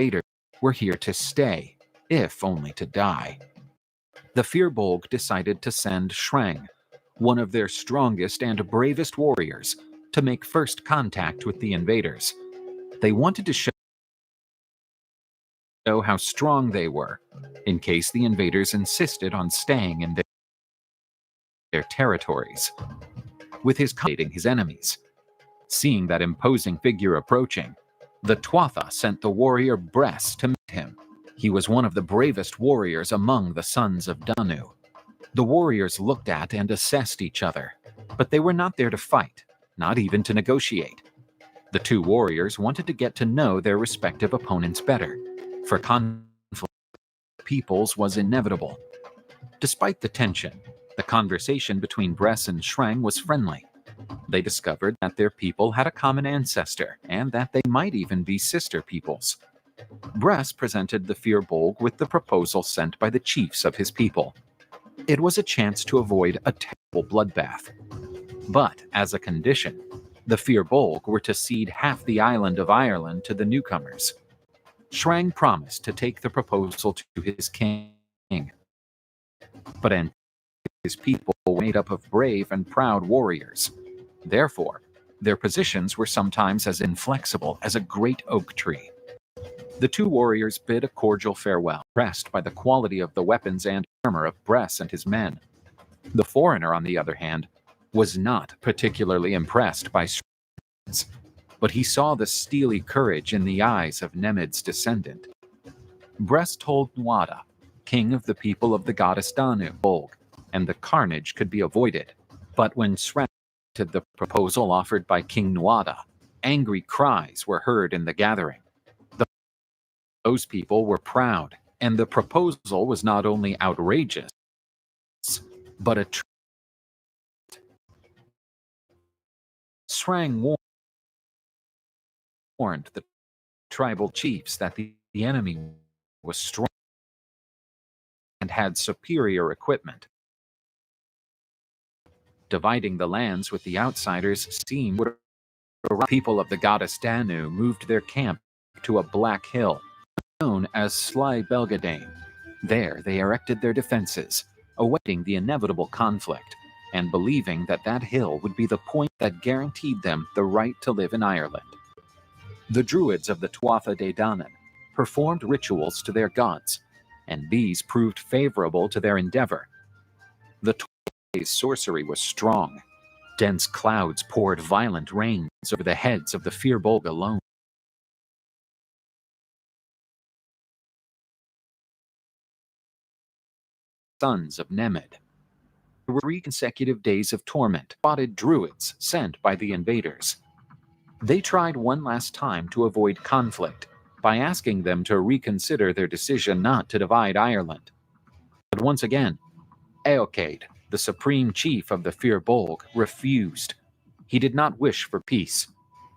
invaders were here to stay, if only to die. The Firbolg decided to send Shrang, one of their strongest and bravest warriors, to make first contact with the invaders. They wanted to show how strong they were, in case the invaders insisted on staying in their territories. With his enemies. Seeing that imposing figure approaching, the Tuatha sent the warrior Bress to meet him. He was one of the bravest warriors among the sons of Danu. The warriors looked at and assessed each other, but they were not there to fight, not even to negotiate. The two warriors wanted to get to know their respective opponents better, for conflict peoples was inevitable. Despite the tension, the conversation between Bress and Shrang was friendly. They discovered that their people had a common ancestor, and that they might even be sister peoples. Bress presented the Firbolg with the proposal sent by the chiefs of his people. It was a chance to avoid a terrible bloodbath. But, as a condition, the Firbolg were to cede half the island of Ireland to the newcomers. Shrang promised to take the proposal to his king, but his people were made up of brave and proud warriors. Therefore, their positions were sometimes as inflexible as a great oak tree. The two warriors bid a cordial farewell, impressed by the quality of the weapons and armor of Bress and his men. The foreigner, on the other hand, was not particularly impressed by Shrang's, but he saw the steely courage in the eyes of Nemed's descendant. Bress told Nuada, king of the people of the goddess Danu, and the carnage could be avoided. But when Shrang accepted the proposal offered by King Nuada, angry cries were heard in the gathering. Those people were proud, and the proposal was not only outrageous, but a Shrang warned the tribal chiefs that the enemy was strong and had superior equipment. Dividing the lands with the outsiders seemed to people of the goddess Danu moved their camp to a black hill known as Sly Belgadane. There they erected their defenses, awaiting the inevitable conflict, and believing that that hill would be the point that guaranteed them the right to live in Ireland. The druids of the Tuatha De Danann performed rituals to their gods, and these proved favorable to their endeavor. The Tuatha's sorcery was strong. Dense clouds poured violent rains over the heads of the Firbolg alone. Sons of Nemed. There were 3 consecutive days of torment, spotted druids sent by the invaders. They tried one last time to avoid conflict by asking them to reconsider their decision not to divide Ireland. But once again, Eochaid, the supreme chief of the Firbolg, refused. He did not wish for peace,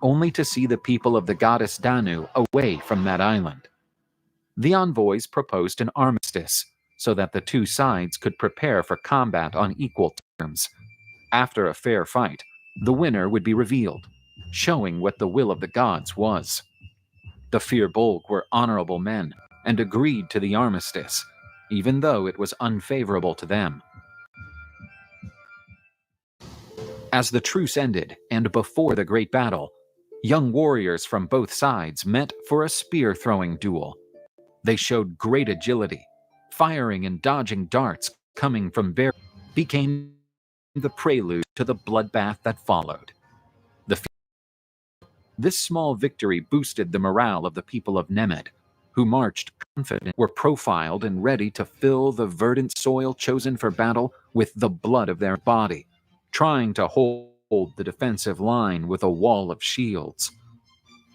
only to see the people of the goddess Danu away from that island. The envoys proposed an armistice, so that the two sides could prepare for combat on equal terms. After a fair fight, the winner would be revealed, showing what the will of the gods was. The Firbolg were honorable men, and agreed to the armistice, even though it was unfavorable to them. As the truce ended, and before the great battle, young warriors from both sides met for a spear-throwing duel. They showed great agility. Firing and dodging darts coming from became the prelude to the bloodbath that followed. This small victory boosted the morale of the people of Nemed, who marched confident, were profiled and ready to fill the verdant soil chosen for battle with the blood of their body, trying to hold the defensive line with a wall of shields.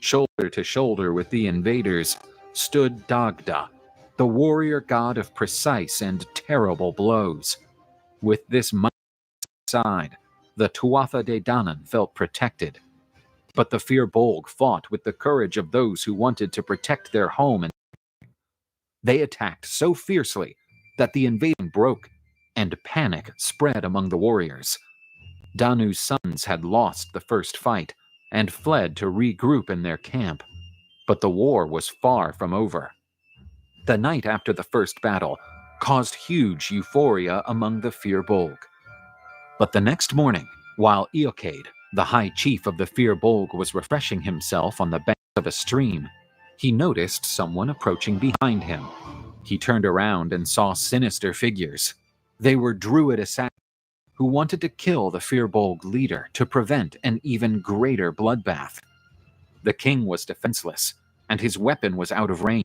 Shoulder to shoulder with the invaders stood Dagda, the warrior god of precise and terrible blows. With this mighty side, the Tuatha De Danann felt protected. But the Firbolg fought with the courage of those who wanted to protect their home, and they attacked so fiercely that the invasion broke, and panic spread among the warriors. Danu's sons had lost the first fight, and fled to regroup in their camp. But the war was far from over. The night after the first battle caused huge euphoria among the Firbolg. But the next morning, while Eochaid, the high chief of the Firbolg, was refreshing himself on the banks of a stream, he noticed someone approaching behind him. He turned around and saw sinister figures. They were druid assassins who wanted to kill the Firbolg leader to prevent an even greater bloodbath. The king was defenseless, and his weapon was out of range.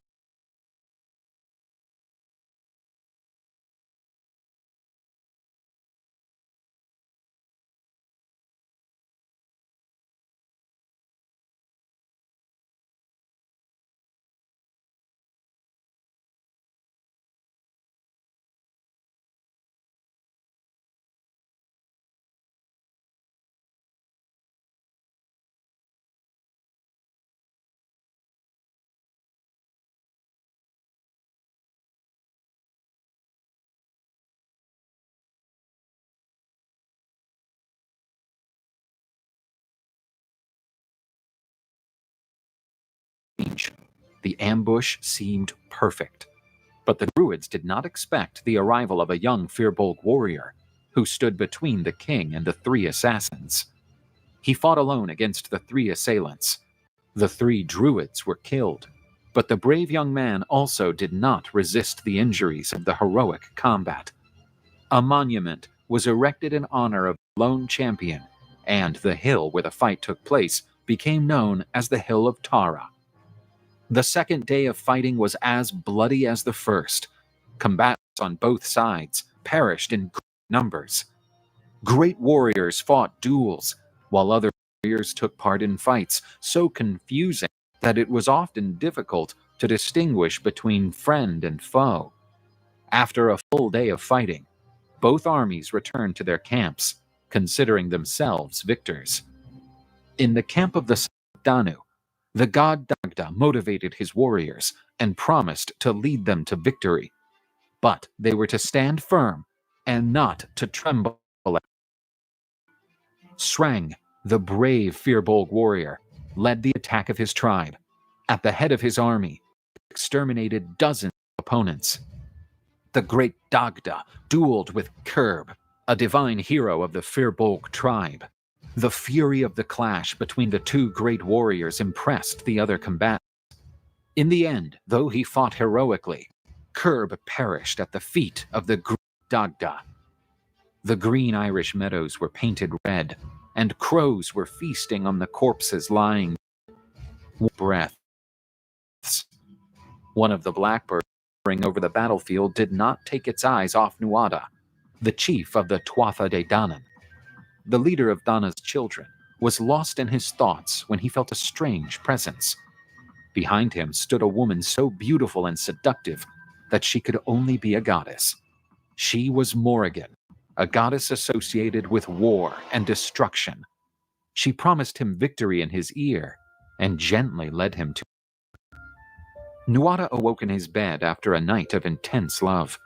The ambush seemed perfect. But the druids did not expect the arrival of a young Firbolg warrior who stood between the king and the three assassins. He fought alone against the three assailants. The three druids were killed, but the brave young man also did not resist the injuries of the heroic combat. A monument was erected in honor of the lone champion, and the hill where the fight took place became known as the Hill of Tara. The second day of fighting was as bloody as the first. Combatants on both sides perished in great numbers. Great warriors fought duels, while other warriors took part in fights so confusing that it was often difficult to distinguish between friend and foe. After a full day of fighting, both armies returned to their camps, considering themselves victors. In the camp of the Danu, the god Dagda motivated his warriors and promised to lead them to victory, but they were to stand firm and not to tremble. Shrang, the brave Firbolg warrior, led the attack of his tribe. At the head of his army, he exterminated dozens of opponents. The great Dagda dueled with Kurb, a divine hero of the Firbolg tribe. The fury of the clash between the two great warriors impressed the other combatants. In the end, though he fought heroically, Kurb perished at the feet of the great Dagda. The green Irish meadows were painted red, and crows were feasting on the corpses lying breaths. One of the blackbirds hovering over the battlefield did not take its eyes off Nuada, the chief of the Tuatha De Danann. The leader of Dana's children was lost in his thoughts when he felt a strange presence. Behind him stood a woman so beautiful and seductive that she could only be a goddess. She was Morrigan, a goddess associated with war and destruction. She promised him victory in his ear and gently led him to. Nuada awoke in his bed after a night of intense love.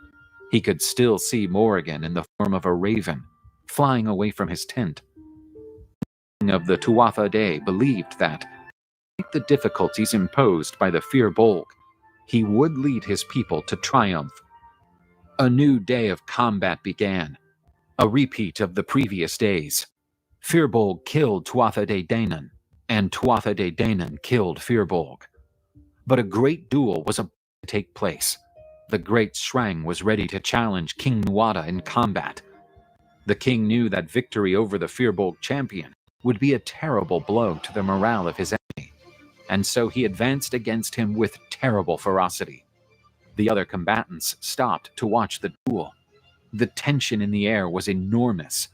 He could still see Morrigan in the form of a raven, flying away from his tent. The king of the Tuatha De believed that, despite the difficulties imposed by the Firbolg, he would lead his people to triumph. A new day of combat began, a repeat of the previous days. Firbolg killed Tuatha De Danann, and Tuatha De Danann killed Firbolg. But a great duel was about to take place. The great Shrang was ready to challenge King Nuada in combat. The king knew that victory over the Firbolg champion would be a terrible blow to the morale of his enemy, and so he advanced against him with terrible ferocity. The other combatants stopped to watch the duel. The tension in the air was enormous.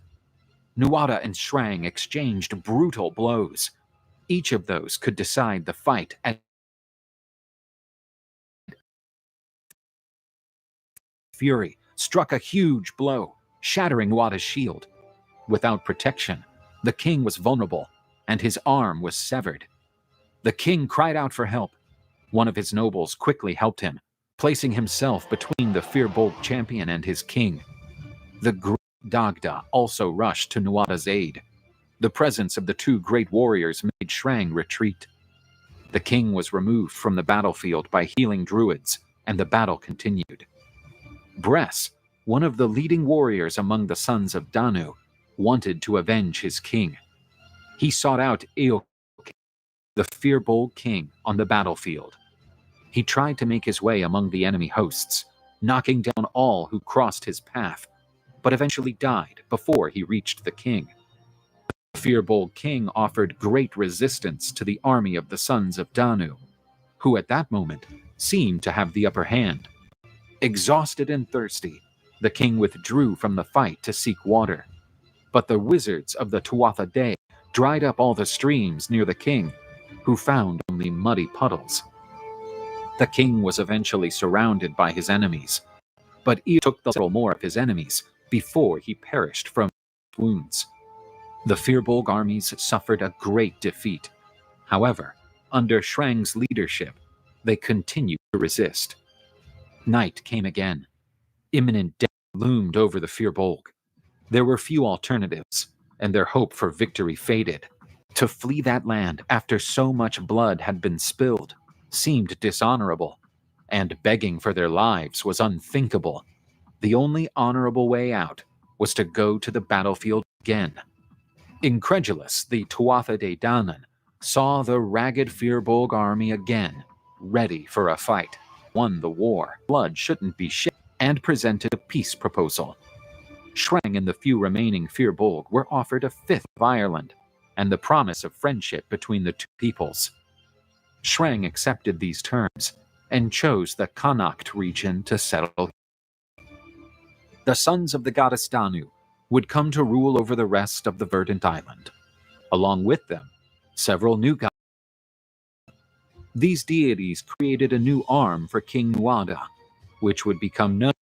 Nuada and Shrang exchanged brutal blows. Each of those could decide the fight at fury struck a huge blow, shattering Nuada's shield. Without protection, the king was vulnerable, and his arm was severed. The king cried out for help. One of his nobles quickly helped him, placing himself between the Firbolg champion and his king. The great Dagda also rushed to Nuada's aid. The presence of the two great warriors made Shrang retreat. The king was removed from the battlefield by healing druids, and the battle continued. Bress, one of the leading warriors among the sons of Danu, wanted to avenge his king. He sought out Eoc, the Firbolg king, on the battlefield. He tried to make his way among the enemy hosts, knocking down all who crossed his path, but eventually died before he reached the king. The Firbolg king offered great resistance to the army of the sons of Danu, who at that moment seemed to have the upper hand. Exhausted and thirsty, the king withdrew from the fight to seek water. But the wizards of the Tuatha Dé dried up all the streams near the king, who found only muddy puddles. The king was eventually surrounded by his enemies, but Eoc took several more of his enemies before he perished from wounds. The Firbolg armies suffered a great defeat. However, under Shrang's leadership, they continued to resist. Night came again. Imminent death loomed over the Firbolg. There were few alternatives, and their hope for victory faded. To flee that land after so much blood had been spilled seemed dishonorable, and begging for their lives was unthinkable. The only honorable way out was to go to the battlefield again. Incredulous, the Tuatha Dé Danann saw the ragged Firbolg army again, ready for a fight. Won the war, blood shouldn't be shed, and presented a peace proposal. Shrang and the few remaining Firbolg were offered a fifth of Ireland, and the promise of friendship between the two peoples. Shrang accepted these terms, and chose the Connacht region to settle. The sons of the goddess Danu would come to rule over the rest of the verdant island. Along with them, several new gods. These deities created a new arm for King Nuada, which would become known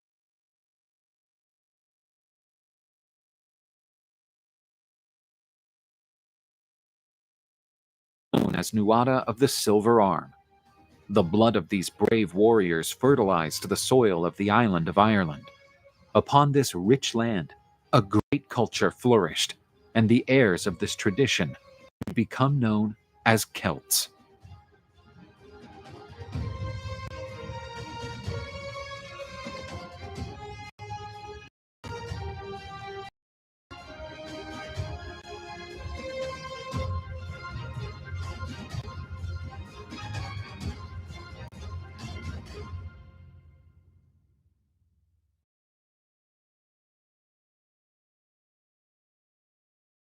as Nuada of the Silver Arm. The blood of these brave warriors fertilized the soil of the island of Ireland. Upon this rich land, a great culture flourished, and the heirs of this tradition would become known as Celts.